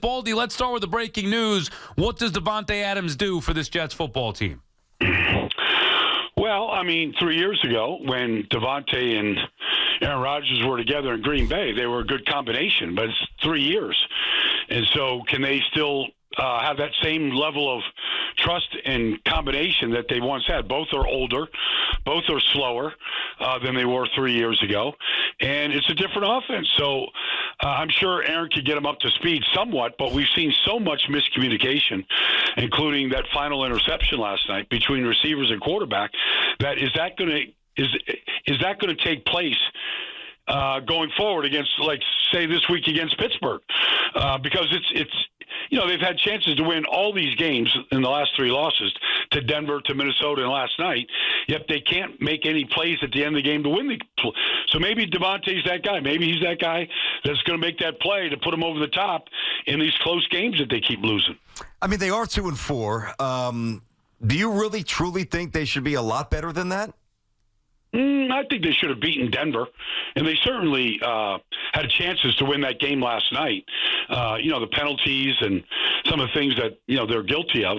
Baldy, let's start with the breaking news. What does Davante Adams do for this Jets football team? Well, 3 years ago when Davante and Aaron Rodgers were together in Green Bay, they were a good combination, but it's 3 years. And so can they still have that same level of trust and combination that they once had? Both are older. Both are slower than they were 3 years ago. And it's a different offense. So I'm sure Aaron could get them up to speed somewhat, but we've seen so much miscommunication, including that final interception last night between receivers and quarterback, that is that going to take place going forward against, like, say, this week against Pittsburgh? Because it's they've had chances to win all these games in the last 3 losses to Denver, to Minnesota, and last night, yet they can't make any plays at the end of the game to win the. So maybe Davante's that guy. Maybe he's that guy that's going to make that play to put them over the top in these close games that they keep losing. They are 2-4. Do you really, truly think they should be a lot better than that? I think they should have beaten Denver, and they certainly had chances to win that game last night. The penalties and some of the things that, they're guilty of,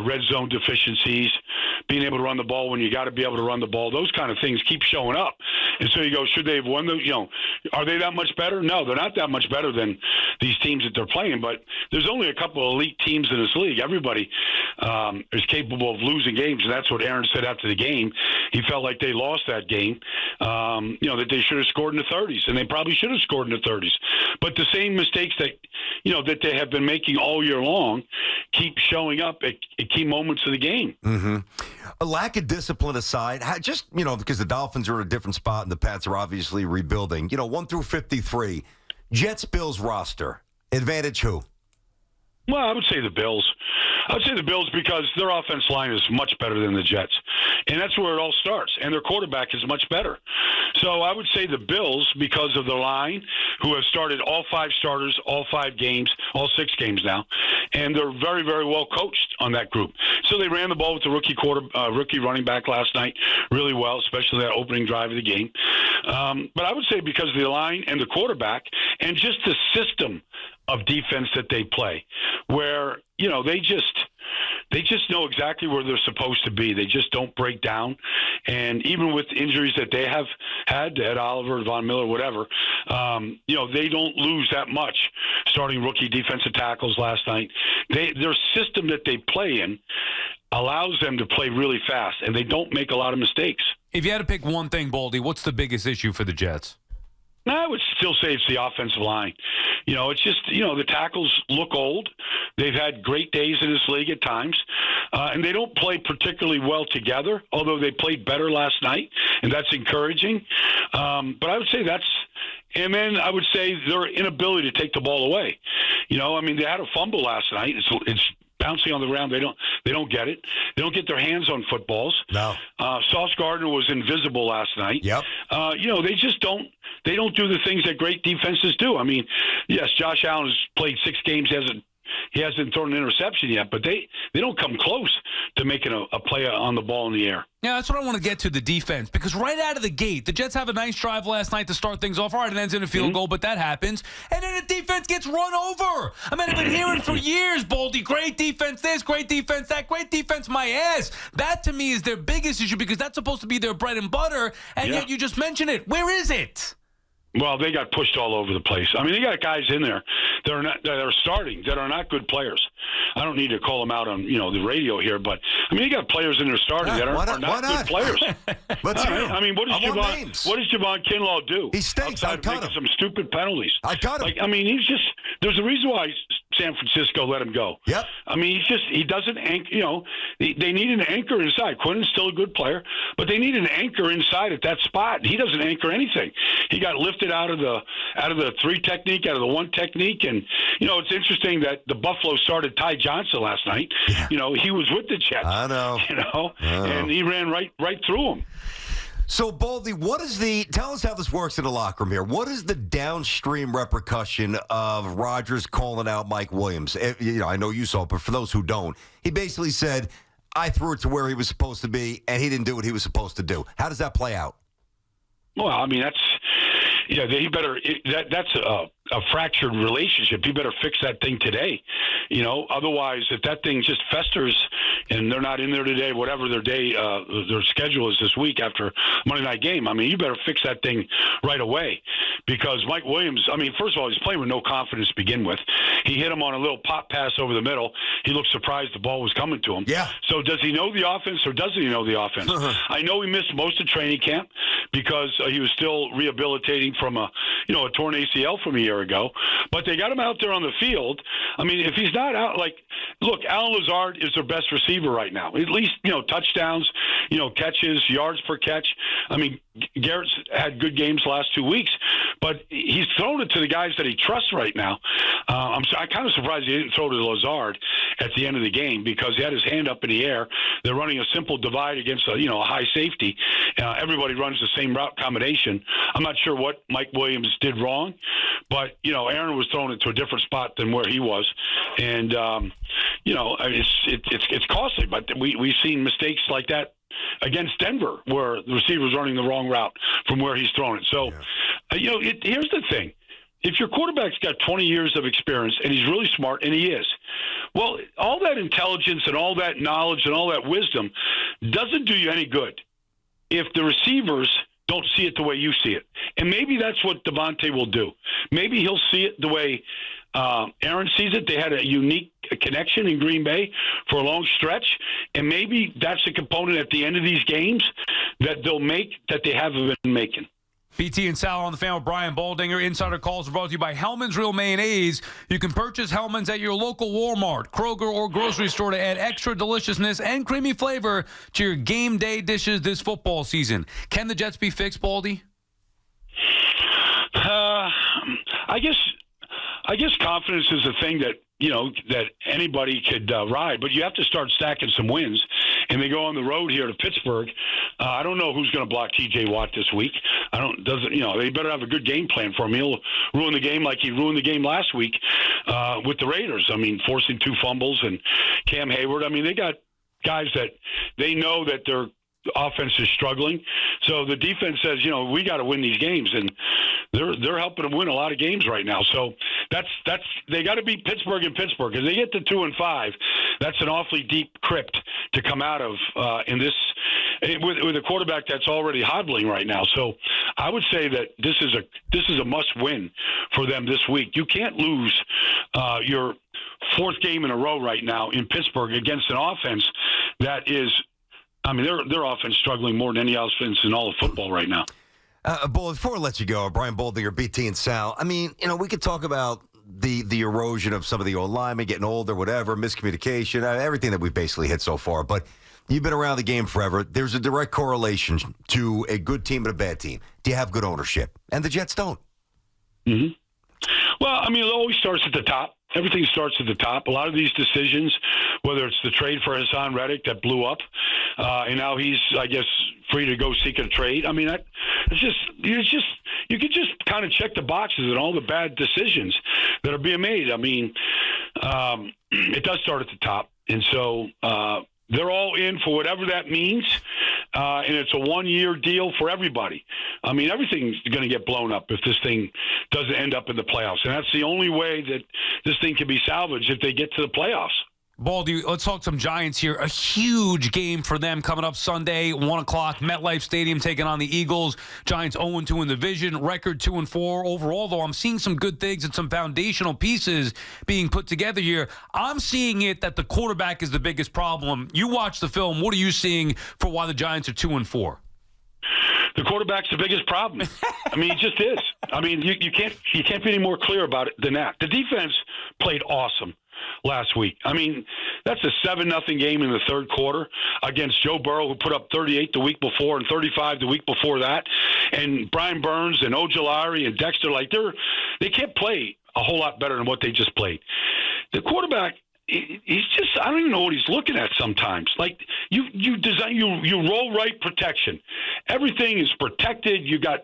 red zone deficiencies, being able to run the ball when you got to be able to run the ball, those kind of things keep showing up. And so you go, should they have won those? Are they that much better? No, they're not that much better than these teams that they're playing, but there's only a couple of elite teams in this league. Everybody is capable of losing games, and that's what Aaron said after the game. He felt like they lost that game, that they should have scored in the 30s, and they probably should have scored in the 30s. But the same mistakes that they have been making all year long keep showing up at key moments of the game. Mm-hmm. A lack of discipline aside, because the Dolphins are in a different spot and the Pats are obviously rebuilding, 1 through 53, Jets-Bills roster, advantage who? Well, I would say the Bills. I would say the Bills because their offense line is much better than the Jets. And that's where it all starts. And their quarterback is much better. So I would say the Bills because of the line, who have started all 5 starters, all 5 games, all 6 games now. And they're very, very well coached on that group. So they ran the ball with the rookie running back last night really well, especially that opening drive of the game. But I would say because of the line and the quarterback and just the system of defense that they play, where they just know exactly where they're supposed to be. They just don't break down, and even with injuries that they have had, Ed Oliver, Von Miller, whatever, they don't lose that much. Starting rookie defensive tackles last night, their system that they play in allows them to play really fast, and they don't make a lot of mistakes. If you had to pick one thing, Baldy, what's the biggest issue for the Jets? I would still say it's the offensive line. It's just, the tackles look old. They've had great days in this league at times, and they don't play particularly well together, although they played better last night, and that's encouraging. But I would say that's – and then I would say their inability to take the ball away. They had a fumble last night. It's bouncing on the ground. They don't get it. They don't get their hands on footballs. No. Sauce Gardner was invisible last night. Yep. They just don't. They don't do the things that great defenses do. Yes, Josh Allen has played 6 games. He hasn't thrown an interception yet, but they don't come close to making a play on the ball in the air. Yeah, that's what I want to get to, the defense, because right out of the gate, the Jets have a nice drive last night to start things off. All right, it ends in a field goal, but that happens. And then the defense gets run over. I've been hearing for years, Baldy, great defense this, great defense that, great defense my ass. That, to me, is their biggest issue because that's supposed to be their bread and butter, and yet you just mentioned it. Where is it? Well, they got pushed all over the place. They got guys in there that are starting that are not good players. I don't need to call them out on the radio here, but you got players in there starting that are not good players. Let's hear him. What does Javon Kinlaw do? He stinks. Outside of making some stupid penalties. I got him. He's just. There's a reason why San Francisco let him go. Yep. He doesn't anchor. They need an anchor inside. Quinn's still a good player, but they need an anchor inside at that spot. He doesn't anchor anything. He got lifted out of the 3 technique, out of the 1 technique, and it's interesting that the Buffalo started Ty Johnson last night. Yeah. He was with the Jets. I know. And he ran right through him. So, Baldy, tell us how this works in the locker room here. What is the downstream repercussion of Rodgers calling out Mike Williams? I know you saw it, but for those who don't, he basically said, I threw it to where he was supposed to be, and he didn't do what he was supposed to do. How does that play out? Well, that's he better. That's a fractured relationship. You better fix that thing today. Otherwise, if that thing just festers and they're not in there today, whatever their schedule is this week after Monday night game, you better fix that thing right away. Because Mike Williams, first of all, he's playing with no confidence to begin with. He hit him on a little pop pass over the middle. He looked surprised the ball was coming to him. Yeah. So does he know the offense or doesn't he know the offense? I know he missed most of training camp because he was still rehabilitating from a torn ACL from a year ago. But they got him out there on the field. If he's not out, look, Alan Lazard is their best receiver right now. At least, touchdowns, catches, yards per catch. Garrett's had good games the last 2 weeks, but he's thrown it to the guys that he trusts right now. I'm kind of surprised he didn't throw to Lazard at the end of the game because he had his hand up in the air. They're running a simple divide against a high safety. Everybody runs the same route combination. I'm not sure what Mike Williams did wrong, but Aaron was throwing it to a different spot than where he was, and it's costly. But we've seen mistakes like that against Denver, where the receiver's running the wrong route from where he's throwing it. So, here's the thing. If your quarterback's got 20 years of experience and he's really smart, and he is, well, all that intelligence and all that knowledge and all that wisdom doesn't do you any good if the receivers don't see it the way you see it. And maybe that's what Davante will do. Maybe he'll see it the way Aaron sees it. They had a unique connection in Green Bay for a long stretch, and maybe that's a component at the end of these games that they'll make that they haven't been making. BT and Sal on the Fan with Brian Baldinger. Insider calls are brought to you by Hellman's Real Mayonnaise. You can purchase Hellman's at your local Walmart, Kroger, or grocery store to add extra deliciousness and creamy flavor to your game day dishes this football season. Can the Jets be fixed, Baldy? I guess confidence is a thing that that anybody could ride, but you have to start stacking some wins. And they go on the road here to Pittsburgh. I don't know who's going to block T.J. Watt this week. They better have a good game plan for him. He'll ruin the game like he ruined the game last week with the Raiders. Forcing 2 fumbles and Cam Hayward. They got guys that they know that their offense is struggling. So the defense says, we got to win these games, and they're helping them win a lot of games right now. So that's they got to beat Pittsburgh and Pittsburgh. If they get to 2-5, that's an awfully deep crypt to come out of in this with a quarterback that's already hobbling right now. So I would say that this is a must win for them this week. You can't lose your 4th game in a row right now in Pittsburgh against an offense that is. Their offense struggling more than any offense in all of football right now. Bull, before I let you go, Brian Baldinger, BT and Sal, we could talk about the erosion of some of the old linemen, getting older, whatever, miscommunication, everything that we've basically hit so far. But you've been around the game forever. There's a direct correlation to a good team and a bad team. Do you have good ownership? And the Jets don't. Mm-hmm. Well, it always starts at the top. Everything starts at the top. A lot of these decisions, whether it's the trade for Hassan Reddick that blew up, and now he's, I guess, free to go seek a trade. You could just kind of check the boxes and all the bad decisions that are being made. It does start at the top, and so they're all in for whatever that means, and it's a 1-year deal for everybody. Everything's going to get blown up if this thing doesn't end up in the playoffs, and that's the only way that this thing can be salvaged if they get to the playoffs. Baldy, let's talk some Giants here. A huge game for them coming up Sunday, 1 o'clock, MetLife Stadium taking on the Eagles. Giants 0-2 in the division, record 2-4 overall, though I'm seeing some good things and some foundational pieces being put together here. I'm seeing it that the quarterback is the biggest problem. You watch the film. What are you seeing for why the Giants are 2-4? The quarterback's the biggest problem. It just is. You can't be any more clear about it than that. The defense played awesome last week. That's a 7-0 game in the third quarter against Joe Burrow, who put up 38 the week before and 35 the week before that. And Brian Burns and Ojulari and Dexter, they can't play a whole lot better than what they just played. The quarterback, he's just, I don't even know what he's looking at sometimes. You design, you roll right protection. Everything is protected. You got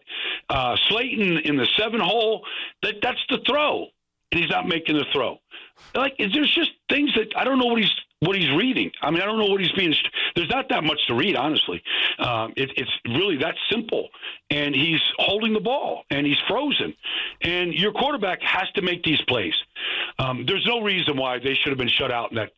Slayton in the 7-hole. That's the throw. And he's not making the throw. There's just things that I don't know what he's what he's reading. I mean, I don't know what he's being. There's not that much to read, honestly. It's really that simple. And he's holding the ball, and he's frozen. And your quarterback has to make these plays. There's no reason why they should have been shut out in that,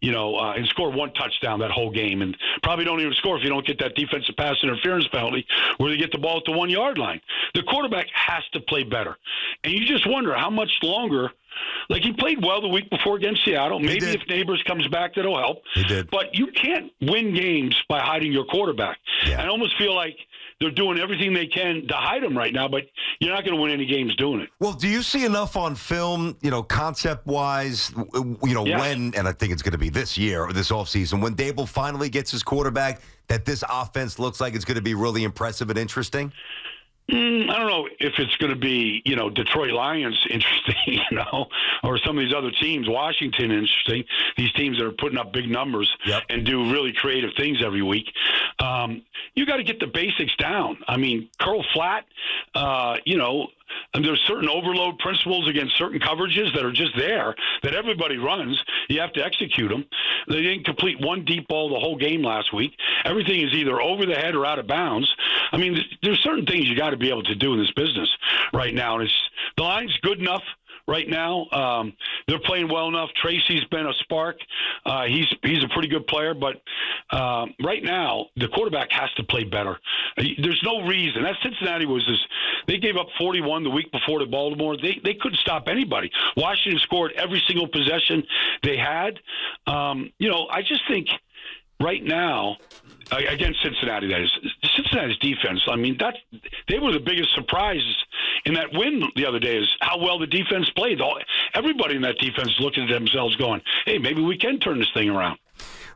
and score one touchdown that whole game, and probably don't even score if you don't get that defensive pass interference penalty where they get the ball at the 1 yard line. The quarterback has to play better, and you just wonder how much longer. Like, he played well the week before against Seattle. Maybe if Neighbors comes back, that'll help. He did. But you can't win games by hiding your quarterback. Yeah. I almost feel like they're doing everything they can to hide him right now, but you're not going to win any games doing it. Well, do you see enough on film, concept-wise, when, and I think it's going to be this year or this offseason, when Dable finally gets his quarterback, that this offense looks like it's going to be really impressive and interesting? I don't know if it's going to be, Detroit Lions interesting, or some of these other teams, Washington interesting, these teams that are putting up big numbers and do really creative things every week. You got to get the basics down. I mean, curl flat, and there's certain overload principles against certain coverages that are just there that everybody runs. You have to execute them. They didn't complete one deep ball the whole game last week. Everything is either over the head or out of bounds. I mean, there's certain things you got to be able to do in this business right now. And the line's good enough right now. They're playing well enough. Tracy's been a spark. He's a pretty good player, but right now the quarterback has to play better. There's no reason. That Cincinnati they gave up 41 the week before to Baltimore. They couldn't stop anybody. Washington scored every single possession they had. I just think right now, against Cincinnati, that is, Cincinnati's defense, I mean, they were the biggest surprise in that win the other day is how well the defense played. Everybody in that defense is looking at themselves going, hey, maybe we can turn this thing around.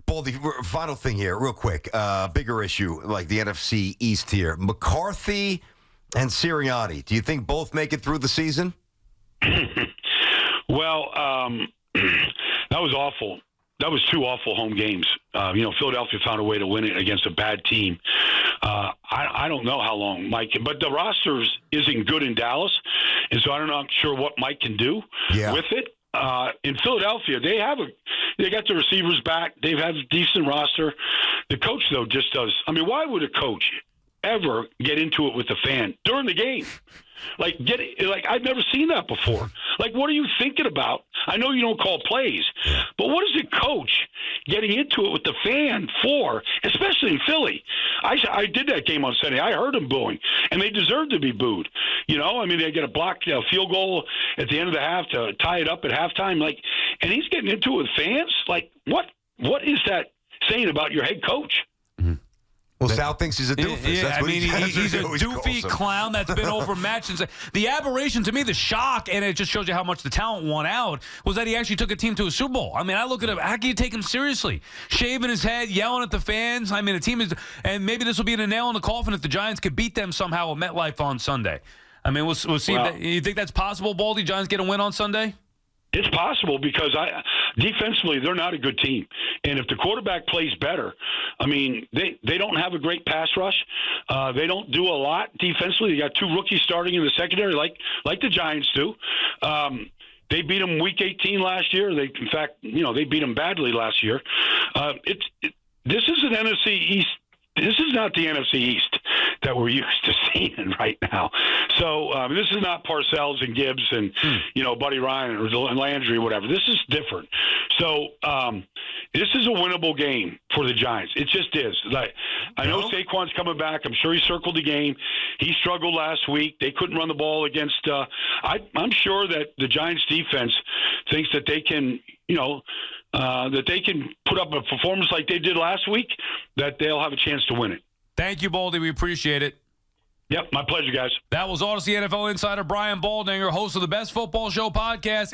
Baldy, final thing here, real quick. Bigger issue, like the NFC East here. McCarthy and Sirianni, do you think both make it through the season? Well, that was awful. That was two awful home games. Philadelphia found a way to win it against a bad team. I don't know how long Mike can, but the roster isn't good in Dallas, and so I'm not sure what Mike can do with it. In Philadelphia, they got the receivers back. They've had a decent roster. The coach, though, just does. I mean, why would a coach ever get into it with the fan during the game? I've never seen that before. Like, what are you thinking about? I know you don't call plays, but what is a coach getting into it with the fan for, especially in Philly? I did that game on Sunday. I heard them booing, and they deserve to be booed. They get a blocked field goal at the end of the half to tie it up at halftime. And he's getting into it with fans. What is that saying about your head coach? Well, Sal thinks he's a doofus. He's a doofy clown that's been overmatched. The aberration, to me, the shock, and it just shows you how much the talent won out, was that he actually took a team to a Super Bowl. I mean, I look at him, how can you take him seriously? Shaving his head, yelling at the fans. I mean, the team is, and maybe this will be a nail in the coffin if the Giants could beat them somehow at MetLife on Sunday. I mean, we'll see. You think that's possible, Baldy? Giants get a win on Sunday? It's possible because defensively they're not a good team, and if the quarterback plays better, I mean they don't have a great pass rush. They don't do a lot defensively. They got two rookies starting in the secondary, like the Giants do. They beat them Week 18 last year. They beat them badly last year. This is an NFC East. This is not the NFC East that we're used to seeing right now. So this is not Parcells and Gibbs and Buddy Ryan or Landry or whatever. This is different. So this is a winnable game for the Giants. It just is. I know Saquon's coming back. I'm sure he circled the game. He struggled last week. They couldn't run the ball against. I'm sure that the Giants defense thinks that they can. That they can put up a performance like they did last week, that they'll have a chance to win it. Thank you, Baldy. We appreciate it. Yep, my pleasure, guys. That was Odyssey NFL insider Brian Baldinger, host of the Best Football Show podcast.